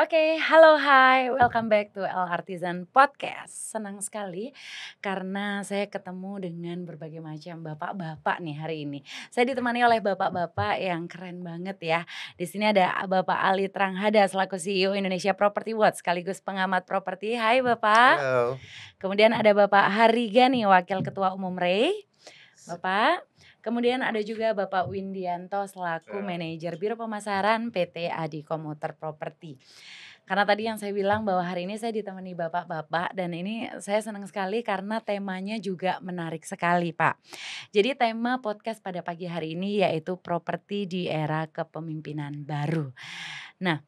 Oke, halo, hai, welcome back to El Artisan Podcast. Senang sekali karena saya ketemu dengan berbagai macam bapak-bapak nih hari ini. Saya ditemani oleh bapak-bapak yang keren banget ya. Di sini ada Bapak Ali Tranghada selaku CEO Indonesia Property Watch sekaligus pengamat properti. Hai Bapak. Halo. Kemudian ada Bapak Hari Gani, Wakil Ketua Umum REI. Bapak. Kemudian ada juga Bapak Windianto selaku manajer Biro Pemasaran PT Adi Komuter Property. Karena tadi yang saya bilang bahwa hari ini saya ditemani bapak-bapak dan ini saya senang sekali karena temanya juga menarik sekali Pak. Jadi tema podcast pada pagi hari ini yaitu properti di era kepemimpinan baru. Nah,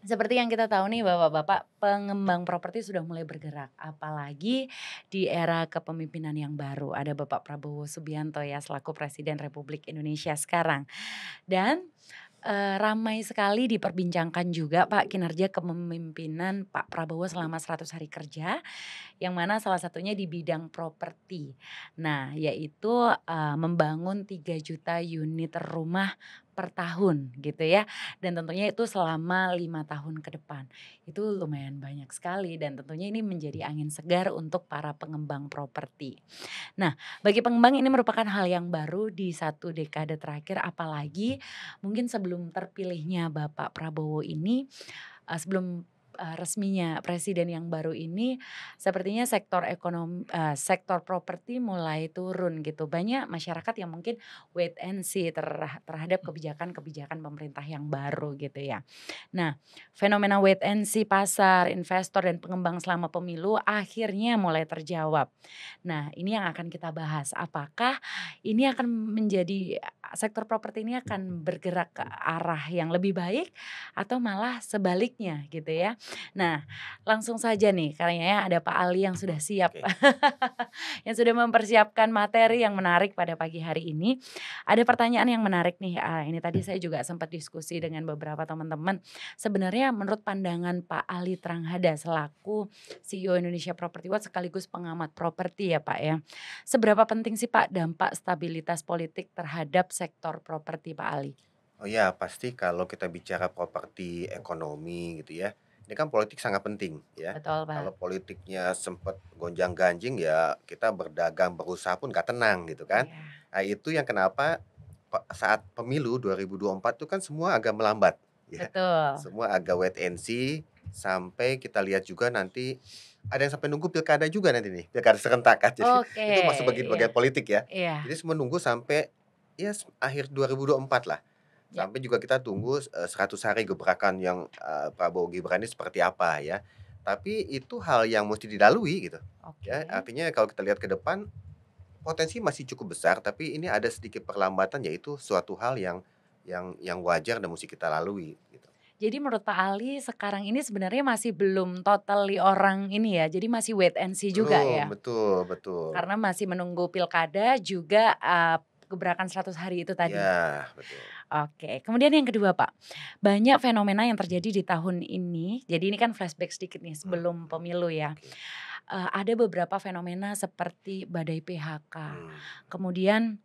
seperti yang kita tahu nih bapak-bapak, pengembang properti sudah mulai bergerak. Apalagi di era kepemimpinan yang baru. Ada Bapak Prabowo Subianto ya selaku Presiden Republik Indonesia sekarang. Dan ramai sekali diperbincangkan juga Pak kinerja kepemimpinan Pak Prabowo selama 100 hari kerja, yang mana salah satunya di bidang properti. Nah, yaitu membangun 3 juta unit rumah per tahun gitu ya. Dan tentunya itu selama 5 tahun ke depan. Itu lumayan banyak sekali dan tentunya ini menjadi angin segar untuk para pengembang properti. Nah, bagi pengembang ini merupakan hal yang baru di 1 dekade terakhir apalagi mungkin sebelum terpilihnya Bapak Prabowo ini, sebelum resminya presiden yang baru ini sepertinya sektor properti mulai turun gitu. Banyak masyarakat yang mungkin wait and see terhadap kebijakan-kebijakan pemerintah yang baru gitu ya. Nah, fenomena wait and see pasar, investor dan pengembang selama pemilu akhirnya mulai terjawab. Nah, ini yang akan kita bahas. Apakah ini akan menjadi sektor properti ini akan bergerak ke arah yang lebih baik atau malah sebaliknya gitu ya. Nah, langsung saja nih kayaknya ada Pak Ali yang sudah siap Oke. yang sudah mempersiapkan materi yang menarik pada pagi hari ini. Ada pertanyaan yang menarik nih, ini tadi saya juga sempat diskusi dengan beberapa teman-teman. Sebenarnya menurut pandangan Pak Ali Tranghada selaku CEO Indonesia Property Watch sekaligus pengamat properti ya Pak ya. Seberapa penting sih Pak dampak stabilitas politik terhadap sektor properti Pak Ali? Oh ya, pasti kalau kita bicara properti ekonomi gitu ya, ini kan politik sangat penting ya. Betul Pak. Kalau politiknya sempat gonjang-ganjing ya kita berdagang, berusaha pun gak tenang gitu kan. Iya, Nah itu yang kenapa saat pemilu 2024 itu kan semua agak melambat ya. betul. Semua agak wait and see sampai kita lihat juga nanti ada yang sampai nunggu pilkada juga nanti nih, pilkada serentak kan. Jadi Oke, itu masuk iya, bagian-bagian politik ya. iya, Jadi semua nunggu sampai ya akhir 2024 lah. ya, Sampai juga kita tunggu 100 hari gebrakan yang Prabowo Gibran ini seperti apa ya. Tapi itu hal yang mesti dilalui gitu. Ya, oke. artinya kalau kita lihat ke depan potensi masih cukup besar tapi ini ada sedikit perlambatan yaitu suatu hal yang wajar dan mesti kita lalui gitu. Jadi menurut Pak Ali sekarang ini sebenarnya masih belum totally orang ini ya, jadi masih wait and see juga Belum, ya? betul betul. Karena masih menunggu pilkada juga, gebrakan 100 hari itu tadi? Ya betul. Oke, kemudian yang kedua Pak, banyak fenomena yang terjadi di tahun ini, jadi ini kan flashback sedikit nih Mmm, sebelum pemilu ya. oke. Ada beberapa fenomena seperti badai PHK, Mmm, kemudian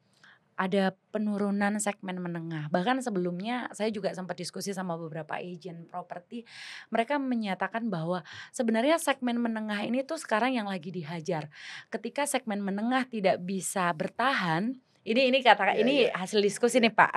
ada penurunan segmen menengah. Bahkan sebelumnya saya juga sempat diskusi sama beberapa agent properti, mereka menyatakan bahwa sebenarnya segmen menengah ini tuh sekarang yang lagi dihajar. Ketika segmen menengah tidak bisa bertahan, iya ini iya hasil diskusi iya. nih Pak.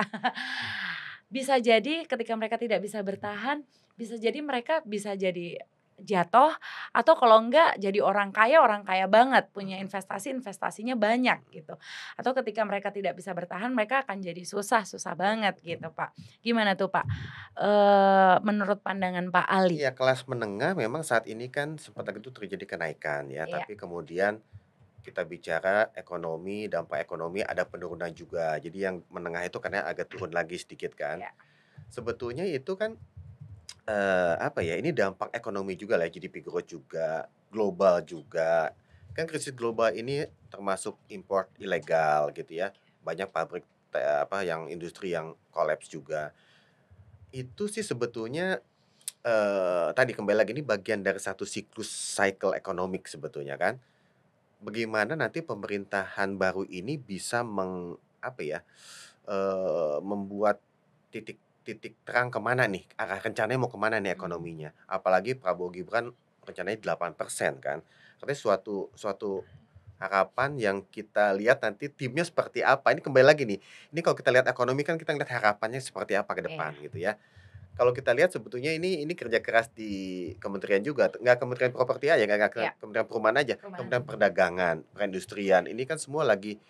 Bisa jadi ketika mereka tidak bisa bertahan, bisa jadi mereka bisa jadi jatuh atau kalau enggak jadi orang kaya banget, punya Mhm investasinya banyak mhm. gitu. Atau ketika mereka tidak bisa bertahan mereka akan jadi susah banget gitu, Pak. Gimana tuh, Pak, menurut pandangan Pak Ali? Iya, kelas menengah memang saat ini kan sempat itu terjadi kenaikan ya, Iya, tapi kemudian kita bicara ekonomi, dampak ekonomi ada penurunan juga. Jadi yang menengah itu karena agak turun lagi sedikit kan. iya, Sebetulnya itu kan apa ya, ini dampak ekonomi juga lah, GDP growth juga, global juga. Kan krisis global ini termasuk import ilegal gitu ya. Banyak pabrik apa yang industri yang kolaps juga. Itu sih sebetulnya tadi kembali lagi ini bagian dari satu siklus cycle ekonomik sebetulnya kan. Bagaimana nanti pemerintahan baru ini bisa apa ya, membuat titik titik terang kemana nih, arah rencananya mau kemana nih Hmm. ekonominya. Apalagi Prabowo Gibran rencananya 8% kan. Katanya suatu suatu harapan yang kita lihat nanti timnya seperti apa. Ini kembali lagi nih, ini kalau kita lihat ekonomi kan kita lihat harapannya seperti apa ke depan Iya, gitu ya. Kalau kita lihat sebetulnya ini kerja keras di kementerian juga, nggak Kementerian Properti aja, nggak ke iya, Kementerian Perumahan aja, perumahan. Kementerian Perdagangan, Perindustrian, ini kan semua lagi,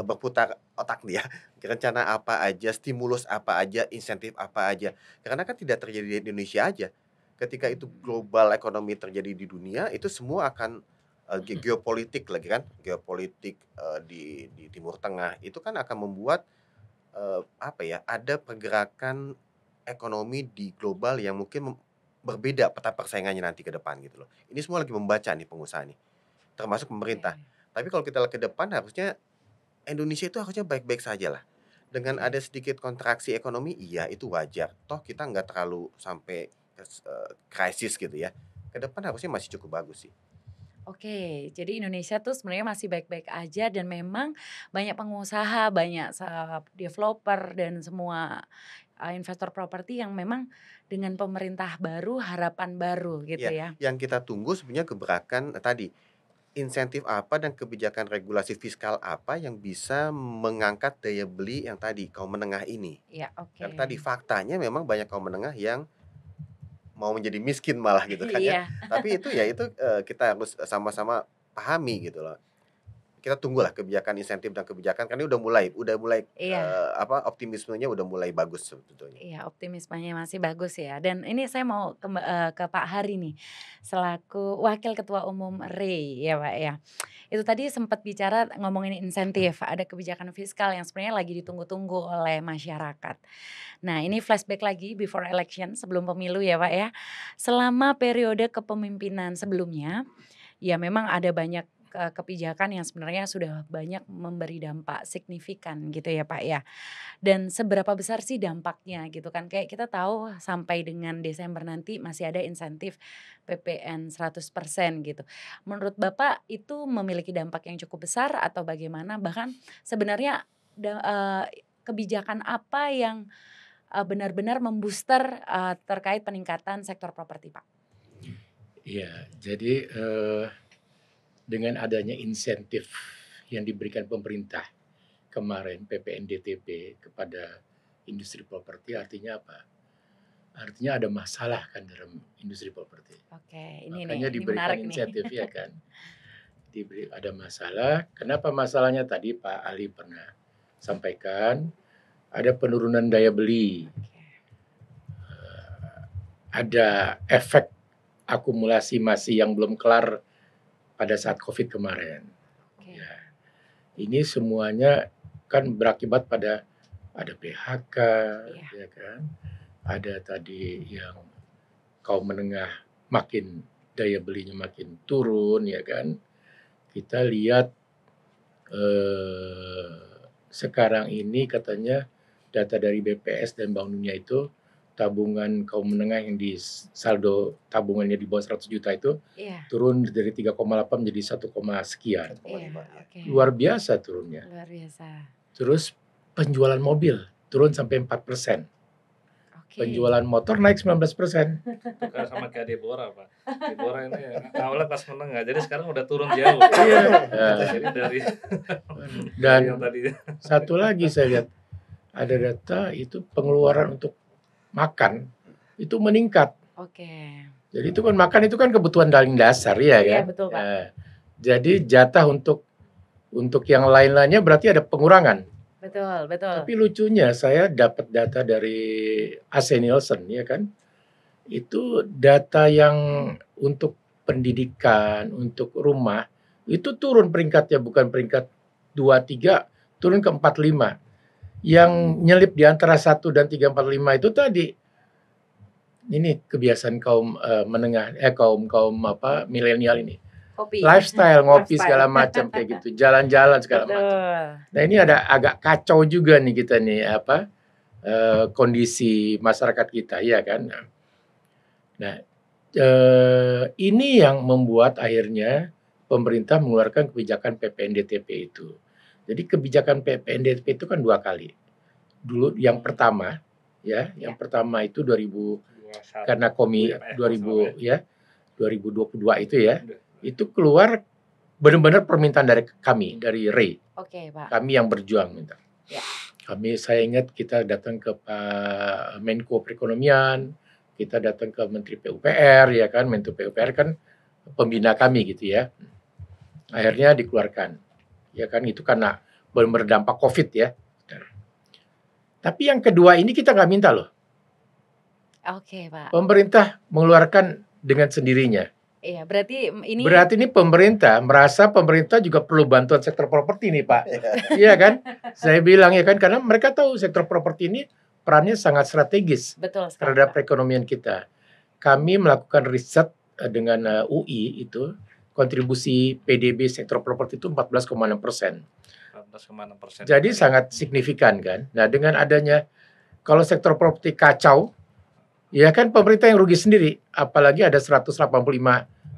berputar otak nih ya, rencana apa aja, stimulus apa aja, insentif apa aja. Karena kan tidak terjadi di Indonesia aja, ketika itu global ekonomi terjadi di dunia, itu semua akan, geopolitik lagi kan, geopolitik, di Timur Tengah, itu kan akan membuat apa ya, ada pergerakan ekonomi di global yang mungkin berbeda peta persaingannya nanti ke depan gitu loh. Ini semua lagi membaca nih pengusaha nih, termasuk pemerintah. Oke, Tapi kalau kita lihat ke depan harusnya Indonesia itu harusnya baik-baik saja lah. Dengan oke. ada sedikit kontraksi ekonomi, iya itu wajar. Toh kita nggak terlalu sampai krisis gitu ya. Ke depan harusnya masih cukup bagus sih. Oke, jadi Indonesia tuh sebenarnya masih baik-baik aja dan memang banyak pengusaha, banyak developer dan semua investor properti yang memang dengan pemerintah baru, harapan baru gitu Ya, ya. yang kita tunggu sebenarnya gebrakan tadi. Insentif apa dan kebijakan regulasi fiskal apa yang bisa mengangkat daya beli yang tadi, kaum menengah ini? Iya, oke. Karena tadi faktanya memang banyak kaum menengah yang mau menjadi miskin malah gitu kan ya. Iya, Tapi itu ya itu, kita harus sama-sama pahami gitu loh. Kita tunggulah kebijakan insentif dan kebijakan karena ini udah mulai, iya. optimismenya udah mulai bagus sebetulnya. Iya, optimismenya masih bagus ya. Dan ini saya mau ke Pak Hari nih, selaku Wakil Ketua Umum REI ya, Pak, ya. Itu tadi sempat bicara ngomongin insentif, ada kebijakan fiskal yang sebenarnya lagi ditunggu-tunggu oleh masyarakat. Nah, ini flashback lagi before election, sebelum pemilu ya, Pak, ya. Selama periode kepemimpinan sebelumnya, ya memang ada banyak, kebijakan yang sebenarnya sudah banyak memberi dampak signifikan gitu ya, Pak, ya. Dan seberapa besar sih dampaknya gitu kan, kayak kita tahu sampai dengan Desember nanti masih ada insentif PPN 100% gitu. Menurut Bapak itu memiliki dampak yang cukup besar atau bagaimana? Bahkan sebenarnya kebijakan apa yang, benar-benar membooster terkait peningkatan sektor properti, Pak? Iya, jadi, dengan adanya insentif yang diberikan pemerintah kemarin PPNDTP kepada industri properti artinya apa? Artinya ada masalah kan dalam industri properti. Oke, ini nih, Makanya ini diberikan menarik nih. insentif ya kan. Ada masalah, kenapa masalahnya tadi Pak Ali pernah sampaikan, ada penurunan daya beli, Oke, ada efek akumulasi masih yang belum kelar pada saat Covid kemarin. oke. Ya, ini semuanya kan berakibat pada ada PHK, Iya, ya kan, ada tadi yang kaum menengah makin daya belinya makin turun, ya kan. Kita lihat sekarang ini katanya data dari BPS dan Bank Dunia itu tabungan kaum menengah yang di saldo tabungannya di bawah 100 juta itu iya, turun dari 3,8 menjadi 1, sekian. 1,5 iya, ya. oke. Luar biasa turunnya. Luar biasa. Terus penjualan mobil turun sampai 4%. Oke. Penjualan motor naik 19%. Tukar sama kayak Deborah, Pak. Deborah ini awalnya kelas menengah, jadi sekarang udah turun jauh. Iya. Jadi dari Dan yang tadi satu lagi saya lihat ada data itu pengeluaran untuk makan itu meningkat. Oke. Jadi itu kan makan itu kan kebutuhan paling dasar ya Iya, kan. betul, Pak. Jadi jatah untuk yang lain-lainnya berarti ada pengurangan. Betul, betul. Tapi lucunya saya dapat data dari AC Nielsen ya kan. Itu data yang untuk pendidikan, untuk rumah itu turun peringkatnya bukan peringkat 2 3 turun ke 4 5. Yang nyelip di antara 1 dan 3 4 5 itu tadi ini kebiasaan kaum menengah kaum apa milenial ini. Kopi. Lifestyle, ngopi Lifestyle. segala macam kayak gitu, jalan-jalan segala macam. Betul. Nah, ini ada agak kacau juga nih kita nih apa kondisi masyarakat kita ya kan. Nah, ini yang membuat akhirnya pemerintah mengeluarkan kebijakan PPNDTP itu. Jadi kebijakan PPNDTP itu kan 2 kali. Dulu yang pertama ya. Yang Ya. pertama itu 2000 21. karena komi Ya, Pak, ya, 2000 sama ya 2022 itu ya. Udah. Itu keluar benar-benar permintaan dari kami, dari Ray. Oke, Pak. Kami yang berjuang minta. Ya. Saya ingat kita datang ke Pak Menko Perekonomian, kita datang ke Menteri PUPR ya kan, Menteri PUPR kan pembina kami gitu ya. Akhirnya dikeluarkan. Ya kan itu karena benar-benar dampak Covid ya. Tapi yang kedua ini kita nggak minta loh. Oke, Pak. Pemerintah mengeluarkan dengan sendirinya. Iya, berarti ini Berarti ini pemerintah merasa pemerintah juga perlu bantuan sektor properti nih Pak. Iya kan? Saya bilang ya kan, karena mereka tahu sektor properti ini perannya sangat strategis betul sekali, terhadap Pak. perekonomian kita. Kami melakukan riset dengan UI itu, kontribusi PDB sektor properti itu 14,6%. 14,6%. Jadi sangat signifikan kan. Nah dengan adanya, kalau sektor properti kacau, ya kan pemerintah yang rugi sendiri. Apalagi ada 185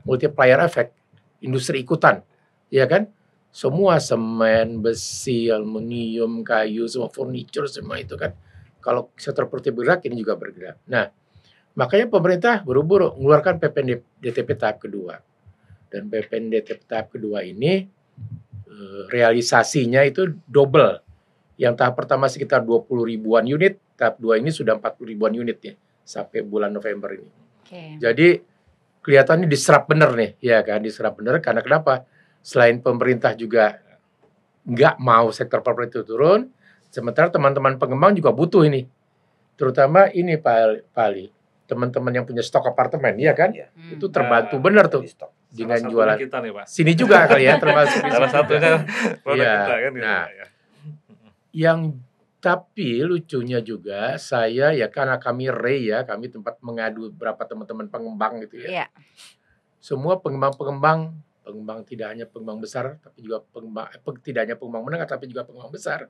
multiplier effect, industri ikutan. Ya kan? Semua semen, besi, aluminium, kayu, semua furniture, semua itu kan. Kalau sektor properti bergerak, ini juga bergerak. Nah, makanya pemerintah buru-buru mengeluarkan PPNDTP tahap kedua. Dan PPNDTP tahap kedua ini realisasinya itu double. Yang tahap pertama sekitar 20 ribuan unit, tahap 2 ini sudah 40 ribuan unit ya, sampai bulan November ini. Oke. Jadi kelihatannya diserap benar nih, ya kan, diserap benar karena kenapa? Selain pemerintah juga nggak mau sektor properti itu turun, sementara teman-teman pengembang juga butuh ini. Terutama ini Pak Ali, teman-teman yang punya stok apartemen, ya kan? Iya. Itu terbantu benar tuh Di stok. dengan Salah jualan. satunya kita nih Pak. Sini juga kali ya, termasuk di Salah sini satunya produk Iya. kita kan. gitu, Nah. Pak, ya. Yang tapi lucunya juga saya ya karena kami Ray ya, kami tempat mengadu beberapa teman-teman pengembang gitu ya. Iya. Semua pengembang tidak hanya pengembang besar tapi juga tidak hanya pengembang menengah tapi juga pengembang besar.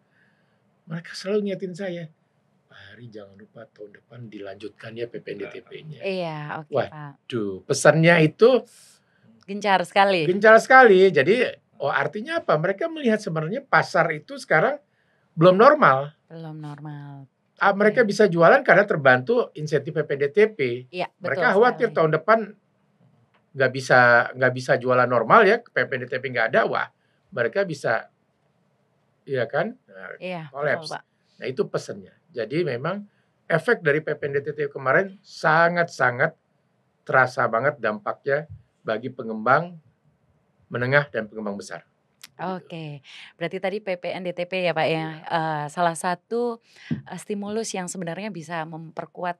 Mereka selalu ngingetin saya, Pak Hari jangan lupa tahun depan dilanjutkan ya PPNDTP-nya. Iya, oke, Wah. Pak. Duh, pesannya itu Gencar sekali. gencar sekali. Jadi artinya apa? Mereka melihat sebenarnya pasar itu sekarang belum normal. Belum normal. Mereka bisa jualan karena terbantu insentif PPNDTP. Iya, betul. Mereka khawatir sekali. tahun depan nggak bisa jualan normal ya, PPNDTP nggak ada, wah mereka bisa, ya kan, Iya, kolaps. betul, Pak. Nah itu pesannya. Jadi memang efek dari PPNDTP kemarin sangat-sangat terasa banget dampaknya bagi pengembang menengah dan pengembang besar. Oke, berarti tadi PPNDTP ya Pak ya, salah satu stimulus yang sebenarnya bisa memperkuat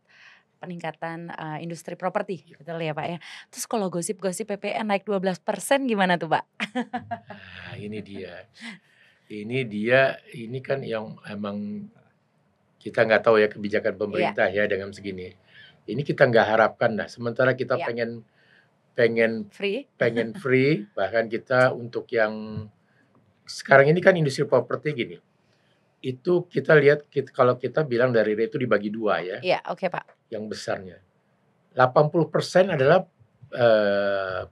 peningkatan industri properti, betul ya Pak ya. Terus kalau gosip-gosip PPN naik 12% gimana tuh Pak? Nah ini dia, ini kan yang emang kita nggak tahu ya kebijakan pemerintah ya dengan segini. Ini kita nggak harapkan, nah sementara kita Iya. pengen Free? bahkan kita untuk yang sekarang ini kan industri properti gini, itu kita lihat kalau kita bilang dari itu dibagi dua ya, Iya, oke Pak. yang besarnya 80% adalah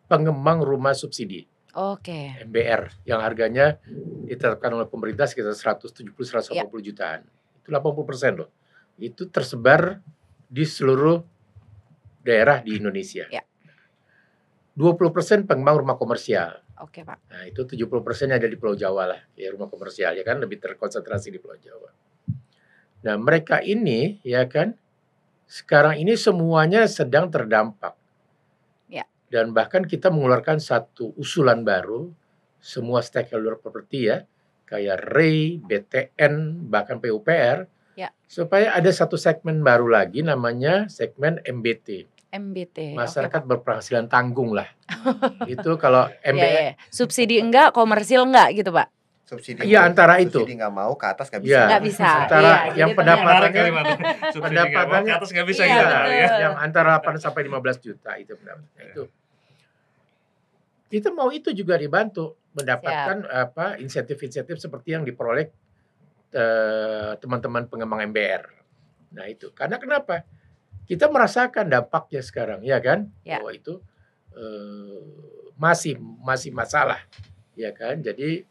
pengembang rumah subsidi Oke. MBR yang harganya ditetapkan oleh pemerintah sekitar 170-180 jutaan. Itu 80% loh. Itu tersebar di seluruh daerah di Indonesia. Ya. 20% pengembang rumah komersial. Oke Pak. Nah itu 70% ada di Pulau Jawa lah, ya rumah komersial ya kan lebih terkonsentrasi di Pulau Jawa. Nah mereka ini ya kan sekarang ini semuanya sedang terdampak. Ya. Dan bahkan kita mengeluarkan satu usulan baru, semua stakeholder properti ya, kayak Ray, BTN, bahkan PUPR, ya. Supaya ada satu segmen baru lagi namanya segmen MBT. MBT. Masyarakat oke, berpenghasilan tanggung lah. Itu kalau MBT. Ya. Subsidi enggak, komersil enggak gitu Pak? Subsidi. Iya, antara itu. Subsidi nggak mau ke atas nggak Iya. bisa. Nggak bisa. Antara Iya, yang jadi pendapatannya- Menarik kali, Pak. Subsidi nggak mau, ke atas nggak bisa Iya, gitu. betul. Ya. yang antara 8 sampai 15 juta itu pendapatnya. Itu. Kita mau itu juga dibantu mendapatkan insentif-insentif seperti yang diperoleh teman-teman pengembang MBR. Nah itu karena kenapa? Kita merasakan dampaknya sekarang, ya kan? Ya. Bahwa itu masih masalah, ya kan? Jadi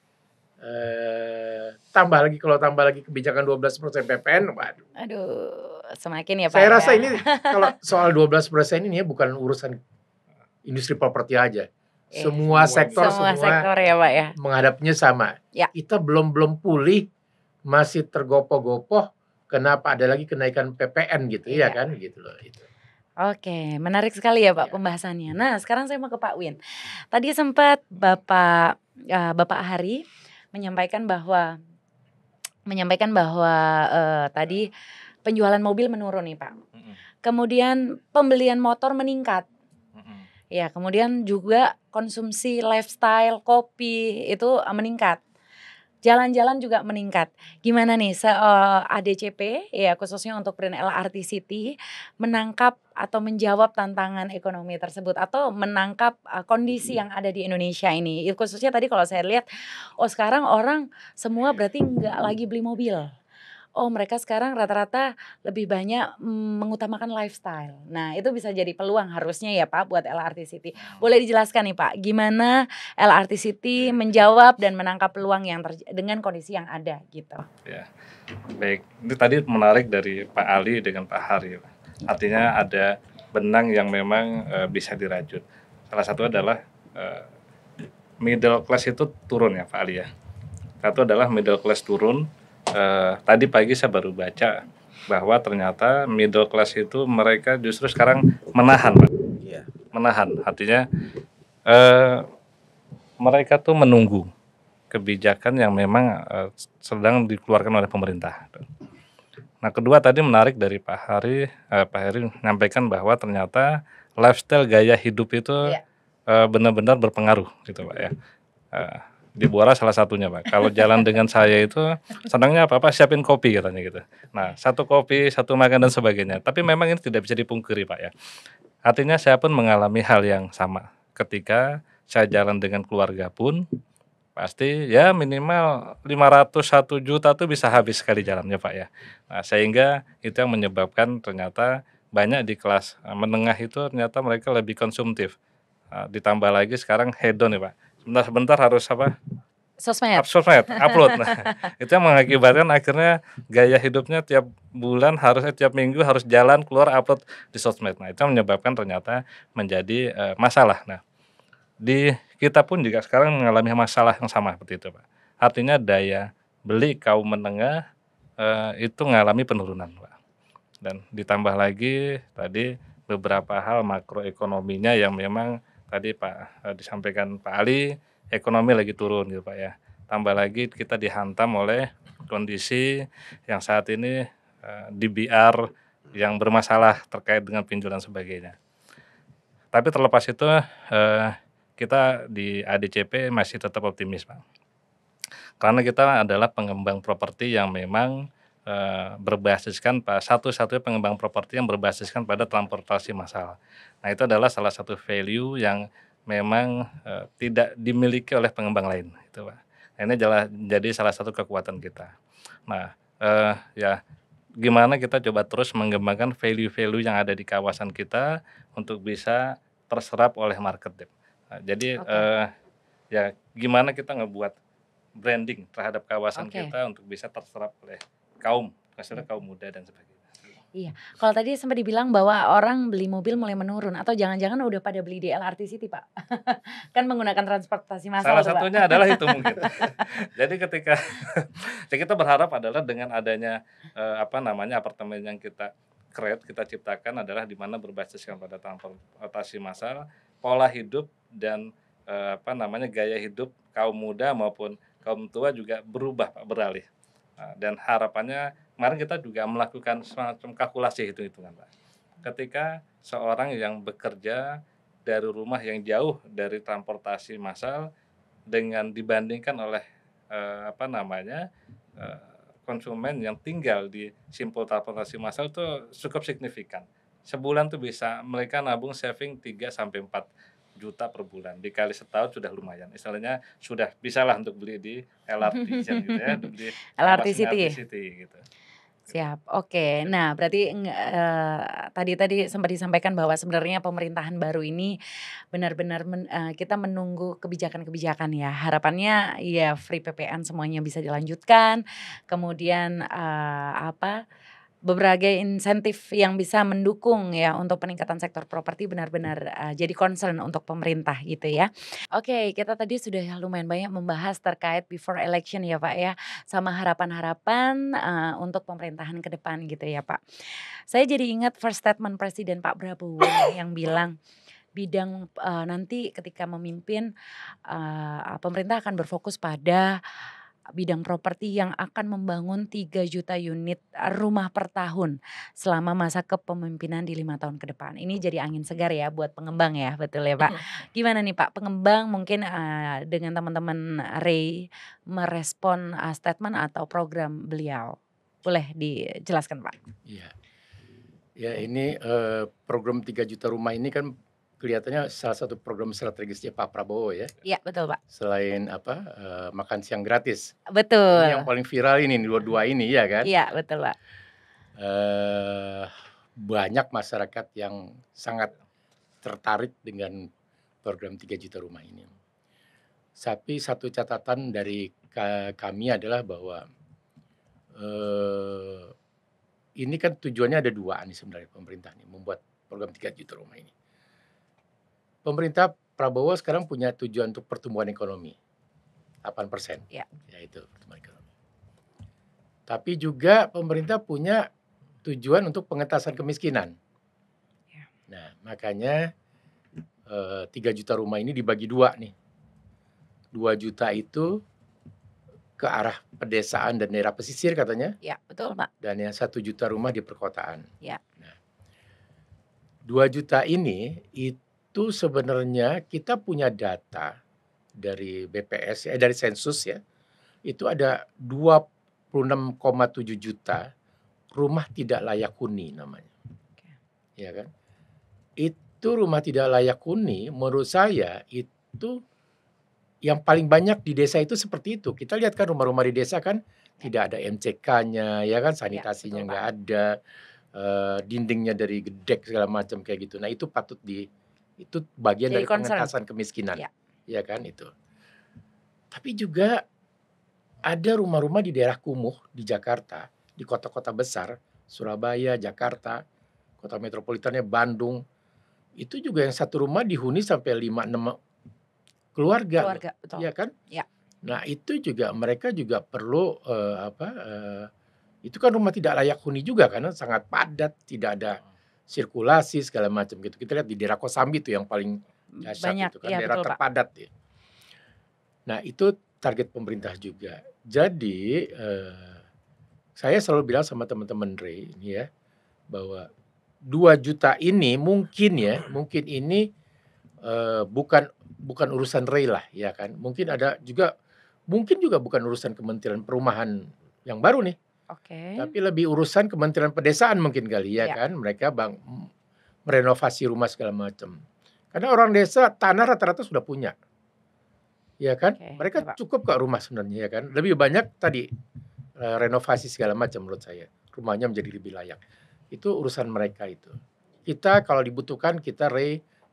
Tambah lagi kalau tambah lagi kebijakan 12% PPN, waduh. Aduh, semakin ya Pak Saya ya. rasa ini kalau soal 12% ini ya bukan urusan industri properti aja. Iya. Semua sektor Semua sektor ya Pak ya. menghadapinya sama. Ya. Kita belum pulih, masih tergopoh-gopoh. Kenapa ada lagi kenaikan PPN gitu ya Iya. kan gitu loh itu. Oke, menarik sekali ya Pak Ya. pembahasannya. Nah, sekarang saya mau ke Pak Win. Tadi sempat Bapak Hari menyampaikan bahwa tadi penjualan mobil menurun nih Pak. Kemudian pembelian motor meningkat. Ya, kemudian juga konsumsi lifestyle, kopi itu meningkat. Jalan-jalan juga meningkat. Gimana nih ADCP ya khususnya untuk brand LRT City menangkap atau menjawab tantangan ekonomi tersebut atau menangkap kondisi yang ada di Indonesia ini. Khususnya tadi kalau saya lihat, sekarang orang semua berarti nggak lagi beli mobil. Mereka sekarang rata-rata lebih banyak mengutamakan lifestyle. Nah, itu bisa jadi peluang harusnya ya Pak buat LRT City. Boleh dijelaskan nih Pak, gimana LRT City menjawab dan menangkap peluang yang dengan kondisi yang ada gitu. Ya, baik. Itu tadi menarik dari Pak Ali dengan Pak Hari. Artinya ada benang yang memang bisa dirajut. Salah satu adalah middle class itu turun ya Pak Ali ya. Satu adalah middle class turun. Tadi pagi saya baru baca bahwa ternyata middle class itu mereka justru sekarang menahan Pak. Iya. Menahan, artinya mereka tuh menunggu kebijakan yang memang sedang dikeluarkan oleh pemerintah. Nah, kedua tadi menarik dari Pak Heri menyampaikan bahwa ternyata lifestyle gaya hidup itu benar-benar berpengaruh gitu Pak ya. Di Bora salah satunya Pak. Kalau jalan dengan saya itu senangnya apa-apa siapin kopi katanya gitu. Nah, satu kopi, satu makan dan sebagainya. Tapi memang ini tidak bisa dipungkiri Pak ya. Artinya saya pun mengalami hal yang sama. Ketika saya jalan dengan keluarga pun pasti ya minimal 500 1 juta tuh bisa habis sekali jalannya Pak ya. Nah, sehingga itu yang menyebabkan ternyata banyak di kelas menengah itu ternyata mereka lebih konsumtif. Ditambah lagi sekarang hedon ya Pak. Sebentar-sebentar harus apa? Sosmed, upload. Nah, itu yang mengakibatkan akhirnya gaya hidupnya tiap bulan tiap minggu harus jalan keluar upload di sosmed. Nah, itu yang menyebabkan ternyata menjadi masalah. Nah, di kita pun juga sekarang mengalami masalah yang sama seperti itu Pak. Artinya daya beli kaum menengah itu mengalami penurunan Pak. Dan ditambah lagi tadi beberapa hal makroekonominya yang memang tadi disampaikan Pak Ali, ekonomi lagi turun gitu Pak ya. Tambah lagi kita dihantam oleh kondisi yang saat ini DBR yang bermasalah terkait dengan pinjol dan sebagainya. Tapi terlepas itu kita di ADCP masih tetap optimis Pak. Karena kita adalah pengembang properti yang memang berbasiskan satu-satunya pengembang properti yang berbasiskan pada transportasi massal. Nah, itu adalah salah satu value yang memang tidak dimiliki oleh pengembang lain, itu Pak. Nah, ini jadi salah satu kekuatan kita. Nah, ya gimana kita coba terus mengembangkan value-value yang ada di kawasan kita untuk bisa terserap oleh market. Nah, jadi ya gimana kita ngebuat branding terhadap kawasan kita untuk bisa terserap oleh kaum muda dan sebagainya. Iya, kalau tadi sempat dibilang bahwa orang beli mobil mulai menurun atau jangan-jangan udah pada beli di LRT City Pak. Kan menggunakan transportasi massal Salah tuh, Pak. satunya adalah itu mungkin. Jadi ketika kita berharap adalah dengan adanya apartemen yang kita ciptakan adalah di mana berbasiskan pada transportasi massal, pola hidup dan gaya hidup kaum muda maupun kaum tua juga berubah Pak, beralih. Dan harapannya kemarin kita juga melakukan semacam kalkulasi hitung-hitungan Pak. Ketika seorang yang bekerja dari rumah yang jauh dari transportasi massal dengan dibandingkan oleh konsumen yang tinggal di simpul transportasi massal itu cukup signifikan. Sebulan tuh bisa mereka nabung saving 3 sampai 4 juta per bulan. Dikali setahun sudah lumayan. Istilahnya sudah bisalah untuk beli di LRT gitu ya, untuk di LRT City gitu. Siap, oke. Nah, berarti tadi sempat disampaikan bahwa sebenarnya pemerintahan baru ini benar-benar kita menunggu kebijakan-kebijakan ya. Harapannya ya free PPN semuanya bisa dilanjutkan, kemudian berbagai insentif yang bisa mendukung ya untuk peningkatan sektor properti benar-benar jadi concern untuk pemerintah gitu ya. Oke, kita tadi sudah lumayan banyak membahas terkait before election ya Pak ya, sama harapan-harapan untuk pemerintahan ke depan gitu ya Pak. Saya jadi ingat first statement Presiden Pak Prabowo nih yang bilang bidang nanti ketika memimpin pemerintah akan berfokus pada bidang properti yang akan membangun 3 juta unit rumah per tahun selama masa kepemimpinan di 5 tahun ke depan. Ini jadi angin segar ya buat pengembang ya, betul ya Pak? Gimana nih Pak, pengembang mungkin dengan teman-teman Ray merespon statement atau program beliau? Boleh dijelaskan Pak? Iya. Ya ini program 3 juta rumah ini kan kelihatannya salah satu program strategisnya Pak Prabowo ya. Iya betul Pak. Selain makan siang gratis. Ini yang Betul. paling viral ini dua-dua ini ya kan. Iya betul Pak. Banyak masyarakat yang sangat tertarik dengan program 3 juta rumah ini. Tapi satu catatan dari kami adalah bahwa ini kan tujuannya ada dua nih sebenarnya pemerintah nih membuat program 3 juta rumah ini. Pemerintah Prabowo sekarang punya tujuan untuk pertumbuhan ekonomi 8%, Ya. yaitu pertumbuhan ekonomi. Tapi juga pemerintah punya tujuan untuk pengentasan kemiskinan. Ya. Nah, makanya 3 juta rumah ini dibagi dua nih. 2 juta itu ke arah pedesaan dan daerah pesisir katanya. Ya betul Pak. Dan yang 1 juta rumah di perkotaan. Ya. Nah, 2 juta ini itu sebenarnya kita punya data dari BPS dari sensus ya. Itu ada 26,7 juta rumah tidak layak huni namanya. Ya kan? Itu rumah tidak layak huni menurut saya itu yang paling banyak di desa itu seperti itu. Kita lihat kan rumah-rumah di desa kan tidak ada MCK-nya ya kan, sanitasinya betul, nggak ada, dindingnya dari gedek segala macam kayak gitu. Nah itu patut itu bagian Jadi dari concern. pengentasan kemiskinan. Ya. Ya kan itu. Tapi juga ada rumah-rumah di daerah kumuh di Jakarta, di kota-kota besar, Surabaya, Jakarta, kota metropolitannya Bandung. Itu juga yang satu rumah dihuni sampai 5-6 keluarga, betul. ya kan? Ya. Nah itu juga mereka juga perlu itu kan rumah tidak layak huni juga karena sangat padat, tidak ada sirkulasi segala macam gitu. Kita lihat di daerah Kosambi itu yang paling dahsyat Banyak, itu kan ya, daerah betul, Pak. terpadat ya. Nah itu target pemerintah juga. Jadi saya selalu bilang sama teman-teman Ray ini ya bahwa 2 juta ini mungkin ini bukan urusan Ray lah ya kan. Mungkin juga bukan urusan Kementerian Perumahan yang baru nih. Oke. Tapi lebih urusan Kementerian Pedesaan mungkin kali ya kan. Mereka merenovasi rumah segala macam. Karena orang desa tanah rata-rata sudah punya. Ya kan? Oke, Mereka ya, Pak. cukup kok rumah sebenarnya ya kan. Lebih banyak tadi renovasi segala macam menurut saya. Rumahnya menjadi lebih layak. Itu urusan mereka itu. Kita kalau dibutuhkan kita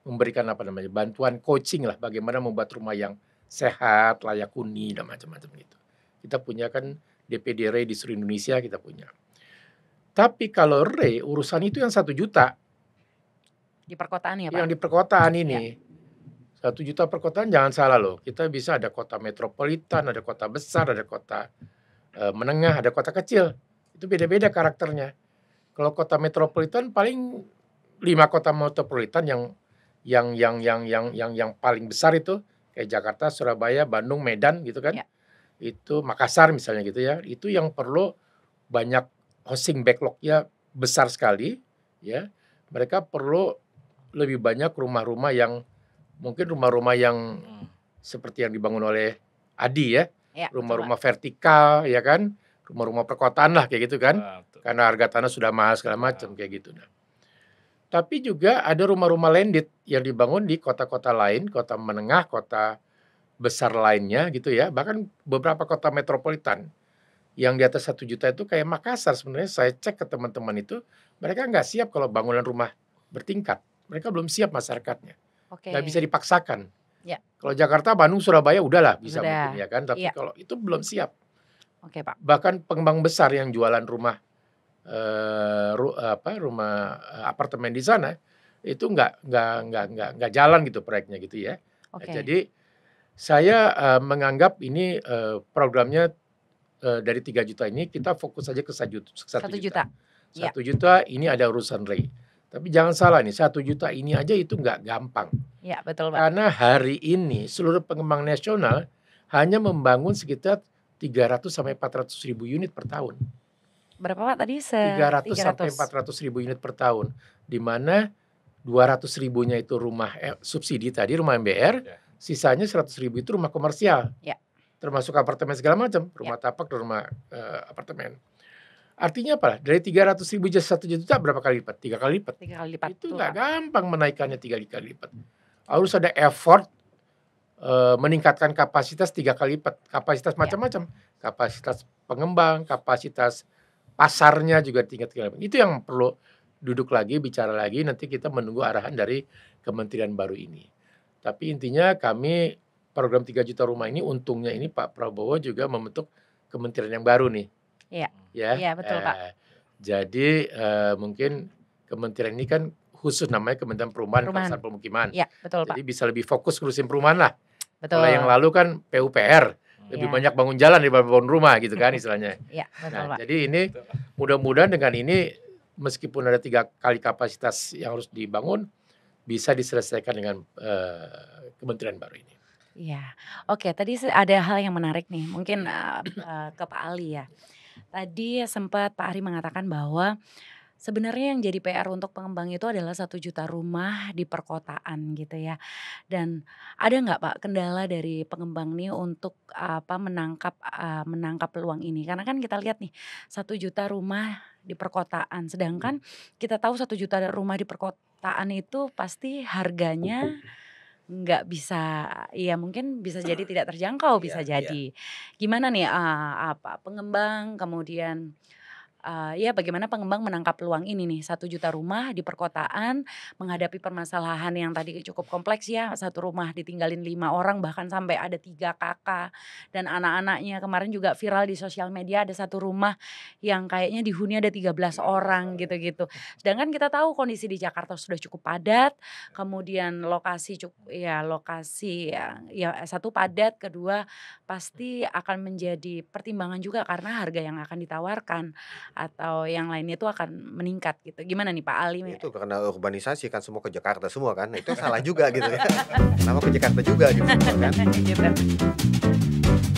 memberikan bantuan coaching lah bagaimana membuat rumah yang sehat, layak huni dan macam-macam gitu. Kita punya kan DPD Ray di seluruh Indonesia kita punya. Tapi kalau Ray urusan itu yang 1 juta. Di perkotaan ya Pak? Yang di perkotaan ini. 1 juta perkotaan jangan salah loh. Kita bisa ada kota metropolitan, ada kota besar, ada kota menengah, ada kota kecil. Itu beda-beda karakternya. Kalau kota metropolitan paling 5 kota metropolitan yang paling besar itu kayak Jakarta, Surabaya, Bandung, Medan gitu kan. Ya. Itu Makassar misalnya gitu ya. Itu yang perlu banyak housing backlog-nya besar sekali ya. Mereka perlu lebih banyak rumah-rumah yang mungkin rumah-rumah yang seperti yang dibangun oleh Adi ya. Rumah-rumah vertikal ya kan. Rumah-rumah perkotaan lah kayak gitu kan. Karena harga tanah sudah mahal segala macam kayak gitu. Nah. Tapi juga ada rumah-rumah landed yang dibangun di kota-kota lain, kota menengah, kota besar lainnya gitu ya. Bahkan beberapa kota metropolitan. yang di atas 1 juta itu kayak Makassar. Sebenarnya saya cek ke teman-teman itu, mereka nggak siap kalau bangunan rumah bertingkat. Mereka belum siap masyarakatnya. Oke. Nggak bisa dipaksakan. Ya. Kalau Jakarta, Bandung, Surabaya udahlah bisa Sudah. mungkin ya kan. Tapi Iya. kalau itu belum siap. Oke, Pak. Bahkan pengembang besar yang jualan rumah apartemen di sana itu nggak jalan gitu proyeknya gitu ya. Oke. Jadi saya menganggap ini programnya dari 3 juta ini kita fokus saja ke 1 1 juta. juta. Ya. 1 juta ini ada urusan REI. Tapi jangan salah nih, 1 juta ini aja itu nggak gampang. Ya, betul, Pak. Karena hari ini seluruh pengembang nasional hanya membangun sekitar 300 sampai 400 ribu unit per tahun. Berapa, Pak, tadi? 300 sampai 400 ribu unit per tahun. Di mana 200 ribunya itu rumah subsidi tadi, rumah MBR, Ya. sisanya 100 ribu itu rumah komersial. Ya. Termasuk apartemen segala macam, rumah tapak dan rumah apartemen. Artinya apa? Dari 300 ribu jadi 1 juta berapa kali lipat? 3 kali lipat. 3 kali lipat. Itu betul, nggak Pak. gampang menaikkannya 3 kali lipat. Harus ada effort meningkatkan kapasitas 3 kali lipat. Kapasitas macam-macam. Kapasitas pengembang, kapasitas pasarnya juga tingkat 3 kali lipat. Itu yang perlu duduk lagi, bicara lagi. Nanti kita menunggu arahan dari kementerian baru ini. Tapi intinya kami program 3 juta rumah ini, untungnya ini Pak Prabowo juga membentuk kementerian yang baru nih. Iya. Ya. Iya, betul, Pak. Jadi mungkin kementerian ini kan khusus namanya Kementerian Perumahan Kawasan Pemukiman. Iya, betul, Pak. Jadi bisa lebih fokus ngurusin perumahan lah. Betul. Kalau yang lalu kan PUPR, lebih Iya. banyak bangun jalan daripada bangun rumah gitu kan istilahnya. Iya, betul, Nah, Pak. jadi ini mudah-mudahan dengan ini meskipun ada 3 kali kapasitas yang harus dibangun, bisa diselesaikan dengan kementerian baru ini. Iya. Oke, tadi ada hal yang menarik nih. Mungkin ke Pak Ali ya. Tadi sempat Pak Ari mengatakan bahwa sebenarnya yang jadi PR untuk pengembang itu adalah 1 juta rumah di perkotaan gitu ya. Dan ada nggak, Pak, kendala dari pengembang nih untuk menangkap peluang ini? Karena kan kita lihat nih 1 juta rumah di perkotaan, sedangkan kita tahu 1 juta rumah di perkotaan itu pasti harganya nggak bisa, ya mungkin bisa jadi tidak terjangkau, bisa Iya, iya. jadi. Gimana nih pengembang kemudian ya bagaimana pengembang menangkap peluang ini nih 1 juta rumah di perkotaan menghadapi permasalahan yang tadi cukup kompleks ya, satu rumah ditinggalin 5 orang bahkan sampai ada 3 kakak dan anak-anaknya. Kemarin juga viral di sosial media ada satu rumah yang kayaknya dihuni ada 13 orang gitu-gitu. Sedangkan kita tahu kondisi di Jakarta sudah cukup padat, kemudian lokasi ya satu padat, kedua pasti akan menjadi pertimbangan juga karena harga yang akan ditawarkan atau yang lainnya itu akan meningkat gitu. Gimana nih Pak Ali? Itu karena urbanisasi kan semua ke Jakarta semua kan. Nah, itu salah juga gitu ya. Kenapa ke Jakarta juga gitu semua kan. Gitu.